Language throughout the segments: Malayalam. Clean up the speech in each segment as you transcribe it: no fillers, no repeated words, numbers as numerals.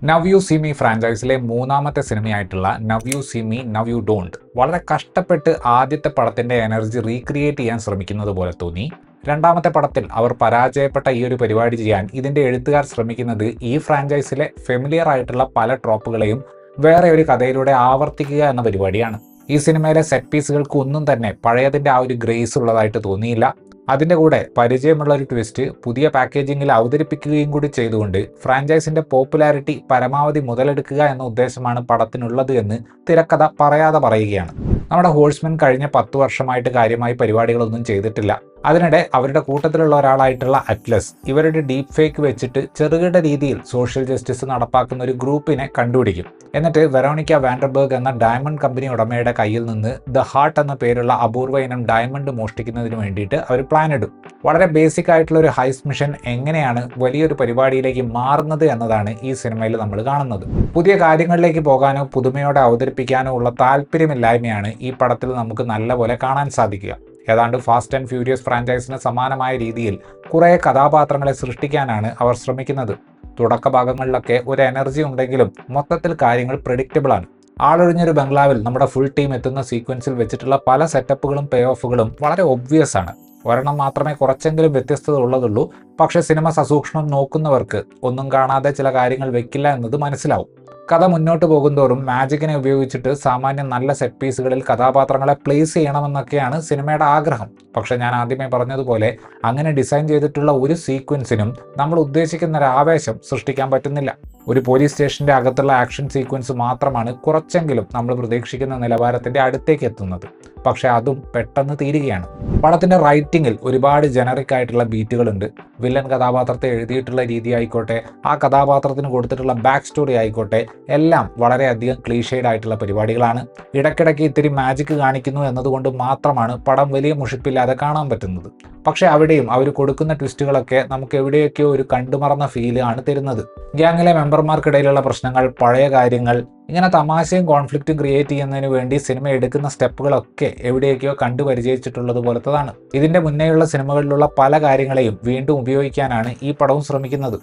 നവ് യു സീ മീ ഫ്രാഞ്ചൈസിലെ മൂന്നാമത്തെ സിനിമയായിട്ടുള്ള now you see me now you don't വളരെ കഷ്ടപ്പെട്ട് ആദ്യത്തെ പടത്തിന്റെ എനർജി റീക്രിയേറ്റ് ചെയ്യാൻ ശ്രമിക്കുന്നത് പോലെ തോന്നി. രണ്ടാമത്തെ പടത്തിൽ അവർ പരാജയപ്പെട്ട ഈ ഒരു പരിപാടി ചെയ്യാൻ ഇതിന്റെ എഴുത്തുകാർ ശ്രമിക്കുന്നത് ഈ ഫ്രാഞ്ചൈസിലെ ഫെമിലിയർ ആയിട്ടുള്ള പല ട്രോപ്പുകളെയും വേറെ ഒരു കഥയിലൂടെ ആവർത്തിക്കുക എന്ന പരിപാടിയാണ്. ഈ സിനിമയിലെ സെറ്റ് പീസുകൾക്ക് ഒന്നും തന്നെ പഴയതിന്റെ ആ ഒരു ഗ്രേസ് ഉള്ളതായിട്ട് തോന്നിയില്ല. അതിൻ്റെ കൂടെ പരിചയമുള്ള ഒരു ട്വിസ്റ്റ് പുതിയ പാക്കേജിങ്ങിൽ അവതരിപ്പിക്കുകയും കൂടി ചെയ്തുകൊണ്ട് ഫ്രാഞ്ചൈസിന്റെ പോപ്പുലാരിറ്റി പരമാവധി മുതലെടുക്കുക എന്ന ഉദ്ദേശമാണ് പടത്തിനുള്ളത് എന്ന് തിരക്കഥ പറയാതെ പറയുകയാണ്. നമ്മുടെ ഹോഴ്സ്മാൻ കഴിഞ്ഞ 10 വർഷമായിട്ട് കാര്യമായി പരിപാടികളൊന്നും ചെയ്തിട്ടില്ല. അതിനിടെ അവരുടെ കൂട്ടത്തിലുള്ള ഒരാളായിട്ടുള്ള അറ്റ്ലസ് ഇവരുടെ ഡീപ് ഫേക്ക് വെച്ചിട്ട് ചെറുകിട രീതിയിൽ സോഷ്യൽ ജസ്റ്റിസ് നടപ്പാക്കുന്ന ഒരു ഗ്രൂപ്പിനെ കണ്ടുപിടിക്കും. എന്നിട്ട് വെറോണിക്ക വാൻഡർബർഗ് എന്ന ഡയമണ്ട് കമ്പനി ഉടമയുടെ കയ്യിൽ നിന്ന് ദ ഹാർട്ട് എന്ന പേരുള്ള അപൂർവ ഇനം ഡയമണ്ട് മോഷ്ടിക്കുന്നതിന് വേണ്ടിയിട്ട് അവർ പ്ലാൻ ഇടും. വളരെ ബേസിക് ആയിട്ടുള്ള ഒരു ഹൈസ് മിഷൻ എങ്ങനെയാണ് വലിയൊരു പരിപാടിയിലേക്ക് മാറുന്നത് എന്നതാണ് ഈ സിനിമയിൽ നമ്മൾ കാണുന്നത്. പുതിയ കാര്യങ്ങളിലേക്ക് പോകാനോ പുതുമയോടെ അവതരിപ്പിക്കാനോ ഉള്ള താല്പര്യമില്ലായ്മയാണ് ഈ പടത്തിൽ നമുക്ക് നല്ലപോലെ കാണാൻ സാധിക്കുക. ഏതാണ്ട് ഫാസ്റ്റ് ആൻഡ് ഫ്യൂരിയസ് ഫ്രാഞ്ചൈസിന് സമാനമായ രീതിയിൽ കുറേ കഥാപാത്രങ്ങളെ സൃഷ്ടിക്കാനാണ് അവർ ശ്രമിക്കുന്നത്. തുടക്ക ഭാഗങ്ങളിലൊക്കെ ഒരു എനർജി ഉണ്ടെങ്കിലും മൊത്തത്തിൽ കാര്യങ്ങൾ പ്രെഡിക്റ്റബിൾ ആണ്. ആളൊഴിഞ്ഞൊരു ബംഗ്ലാവിൽ നമ്മുടെ ഫുൾ ടീം എത്തുന്ന സീക്വൻസിൽ വെച്ചിട്ടുള്ള പല സെറ്റപ്പുകളും പേ ഓഫുകളും വളരെ ഒബ്വിയസ് ആണ്. ഒരെണ്ണം മാത്രമേ കുറച്ചെങ്കിലും വ്യത്യസ്തത ഉള്ളതുള്ളൂ. പക്ഷേ സിനിമ സസൂക്ഷ്മം നോക്കുന്നവർക്ക് ഒന്നും കാണാതെ ചില കാര്യങ്ങൾ വെക്കില്ല എന്നത് മനസ്സിലാവും. കഥ മുന്നോട്ട് പോകുന്തോറും മാജിക്കിനെ ഉപയോഗിച്ചിട്ട് സാമാന്യം നല്ല സെറ്റ് പീസുകളിൽ കഥാപാത്രങ്ങളെ പ്ലേസ് ചെയ്യണമെന്നൊക്കെയാണ് സിനിമയുടെ ആഗ്രഹം. പക്ഷെ ഞാൻ ആദ്യമേ പറഞ്ഞതുപോലെ അങ്ങനെ ഡിസൈൻ ചെയ്തിട്ടുള്ള ഒരു സീക്വൻസിനും നമ്മൾ ഉദ്ദേശിക്കുന്ന ഒരു ആവേശം സൃഷ്ടിക്കാൻ പറ്റുന്നില്ല. ഒരു പോലീസ് സ്റ്റേഷന്റെ അകത്തുള്ള ആക്ഷൻ സീക്വൻസ് മാത്രമാണ് കുറച്ചെങ്കിലും നമ്മൾ പ്രതീക്ഷിക്കുന്ന നിലവാരത്തിന്റെ അടുത്തേക്ക് എത്തുന്നത്. പക്ഷെ അതും പെട്ടെന്ന് തീരുകയാണ്. പടത്തിന്റെ റൈറ്റിംഗിൽ ഒരുപാട് ജനറിക് ആയിട്ടുള്ള ബീറ്റുകളുണ്ട്. വില്ലൻ കഥാപാത്രത്തെ എഴുതിയിട്ടുള്ള രീതി ആയിക്കോട്ടെ, ആ കഥാപാത്രത്തിന് കൊടുത്തിട്ടുള്ള ബാക്ക് സ്റ്റോറി ആയിക്കോട്ടെ, എല്ലാം വളരെയധികം ക്ലീഷേഡ് ആയിട്ടുള്ള പരിപാടികളാണ്. ഇടയ്ക്കിടയ്ക്ക് ഇത്തിരി മാജിക് കാണിക്കുന്നു എന്നതുകൊണ്ട് മാത്രമാണ് പടം വലിയ മുഷിപ്പില്ലാതെ കാണാൻ പറ്റുന്നത്. പക്ഷെ അവിടെയും അവർ കൊടുക്കുന്ന ട്വിസ്റ്റുകളൊക്കെ നമുക്ക് എവിടെയൊക്കെയോ ഒരു കണ്ടുമറന്ന ഫീല് ആണ് തരുന്നത്. ഗ്യാങ്ങിലെ മെമ്പർമാർക്കിടയിലുള്ള പ്രശ്നങ്ങൾ, പഴയ കാര്യങ്ങൾ, ഇങ്ങനെ തമാശയും കോൺഫ്ലിക്റ്റും ക്രിയേറ്റ് ചെയ്യുന്നതിന് വേണ്ടി സിനിമ എടുക്കുന്ന സ്റ്റെപ്പുകളൊക്കെ എവിടെയൊക്കെയോ കണ്ടു പരിചയിച്ചിട്ടുള്ളത് പോലത്തതാണ്. ഇതിന്റെ മുന്നേയുള്ള സിനിമകളിലുള്ള പല കാര്യങ്ങളെയും വീണ്ടും ഉപയോഗിക്കാനാണ് ഈ പടവും ശ്രമിക്കുന്നത്.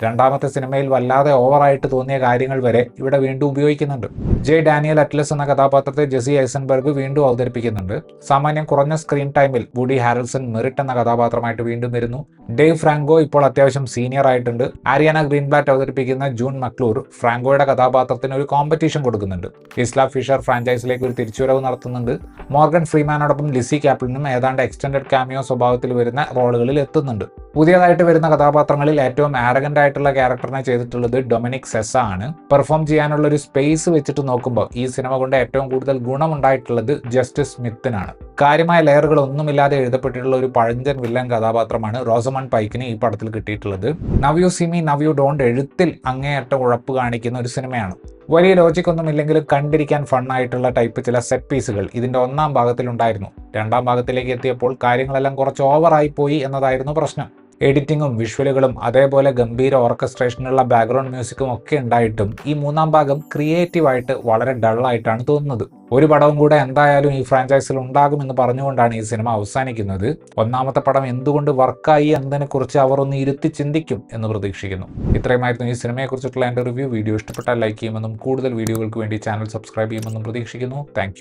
രണ്ടാമത്തെ സിനിമയിൽ വല്ലാതെ ഓവറായിട്ട് തോന്നിയ കാര്യങ്ങൾ വരെ ഇവിടെ വീണ്ടും ഉപയോഗിക്കുന്നുണ്ട്. ജെ ഡാനിയൽ അറ്റ്ലസ് എന്ന കഥാപാത്രത്തെ ജെസി ഐസൻബർഗ് വീണ്ടും അവതരിപ്പിക്കുന്നുണ്ട്. സാമാന്യം കുറഞ്ഞ സ്ക്രീൻ ടൈമിൽ വുഡി ഹാരൽസൺ മെറിറ്റ് എന്ന കഥാപാത്രമായിട്ട് വീണ്ടും വരുന്നു. ഡേവ് ഫ്രാങ്കോ ഇപ്പോൾ അത്യാവശ്യം സീനിയർ ആയിട്ടുണ്ട്. ആരിയാന ഗ്രീൻബ്ലാറ്റ് അവതരിപ്പിക്കുന്ന ജൂൺ മക്ലൂർ ഫ്രാങ്കോയുടെ കഥാപാത്രത്തിന് ഒരു കോമ്പറ്റീഷൻ കൊടുക്കുന്നുണ്ട്. ഇസ്ല ഫിഷർ ഫ്രാഞ്ചൈസിലേക്ക് ഒരു തിരിച്ചുവരവ് നടത്തുന്നുണ്ട്. മോർഗൻ ഫ്രീമാനോടൊപ്പം ലിസി കാപ്ലിനും ഏതാണ്ട് എക്സ്റ്റൻഡഡ് കാമിയോ സ്വഭാവത്തിൽ വരുന്ന റോളുകളിൽ എത്തുന്നുണ്ട്. പുതിയതായിട്ട് വരുന്ന കഥാപാത്രങ്ങളിൽ ഏറ്റവും ആരഗന്റ് ആയിട്ടുള്ള ക്യാരക്ടറിനെ ചെയ്തിട്ടുള്ളത് ഡൊമിനിക് സെസ ആണ്. പെർഫോം ചെയ്യാനുള്ള ഒരു സ്പേസ് വെച്ചിട്ട് നോക്കുമ്പോൾ ഈ സിനിമ കൊണ്ട് ഏറ്റവും കൂടുതൽ ഗുണമുണ്ടായിട്ടുള്ളത് ജസ്റ്റിസ് സ്മിത്തിനാണ്. കാര്യമായ ലെയറുകൾ ഒന്നുമില്ലാതെ എഴുതപ്പെട്ടിട്ടുള്ള ഒരു പഴഞ്ചൻ വില്ലൻ കഥാപാത്രമാണ് റോസമണ്ട് പൈക്കിന് ഈ പടത്തിൽ കിട്ടിയിട്ടുള്ളത്. Now you see me now you don't എഴുത്തിൽ അങ്ങേയറ്റം ഉഴപ്പ് കാണിക്കുന്ന ഒരു സിനിമയാണ്. വലിയ ലോജിക് ഒന്നും ഇല്ലെങ്കിലും കണ്ടിരിക്കാൻ ഫണ്ണായിട്ടുള്ള ടൈപ്പ് ചില സെറ്റ് പീസുകൾ ഇതിന്റെ ഒന്നാം ഭാഗത്തിലുണ്ടായിരുന്നു. രണ്ടാം ഭാഗത്തിലേക്ക് എത്തിയപ്പോൾ കാര്യങ്ങളെല്ലാം കുറച്ച് ഓവറായി പോയി എന്നതായിരുന്നു പ്രശ്നം. എഡിറ്റിങ്ങും വിഷ്വലുകളും അതേപോലെ ഗംഭീര ഓർക്കസ്ട്രേഷനുള്ള ബാക്ക്ഗ്രൗണ്ട് മ്യൂസിക്കും ഒക്കെ ഉണ്ടായിട്ടും ഈ മൂന്നാം ഭാഗം ക്രിയേറ്റീവായിട്ട് വളരെ ഡള്ളായിട്ടാണ് തോന്നുന്നത്. ഒരു പടവും കൂടെ എന്തായാലും ഈ ഫ്രാഞ്ചൈസിൽ ഉണ്ടാകുമെന്ന് പറഞ്ഞുകൊണ്ടാണ് ഈ സിനിമ അവസാനിക്കുന്നത്. ഒന്നാമത്തെ പടം എന്തുകൊണ്ട് വർക്കായി എന്നതിനെക്കുറിച്ച് അവർ ഒന്ന് ഇരുത്തി ചിന്തിക്കും എന്ന് പ്രതീക്ഷിക്കുന്നു. ഇത്രയുമായിരുന്നു ഈ സിനിമയെക്കുറിച്ചിട്ടുള്ള എൻ്റെ റിവ്യൂ. വീഡിയോ ഇഷ്ടപ്പെട്ടാൽ ലൈക്ക് ചെയ്യുമെന്നും കൂടുതൽ വീഡിയോകൾക്ക് വേണ്ടി ചാനൽ സബ്സ്ക്രൈബ് ചെയ്യുമെന്നും പ്രതീക്ഷിക്കുന്നു. താങ്ക്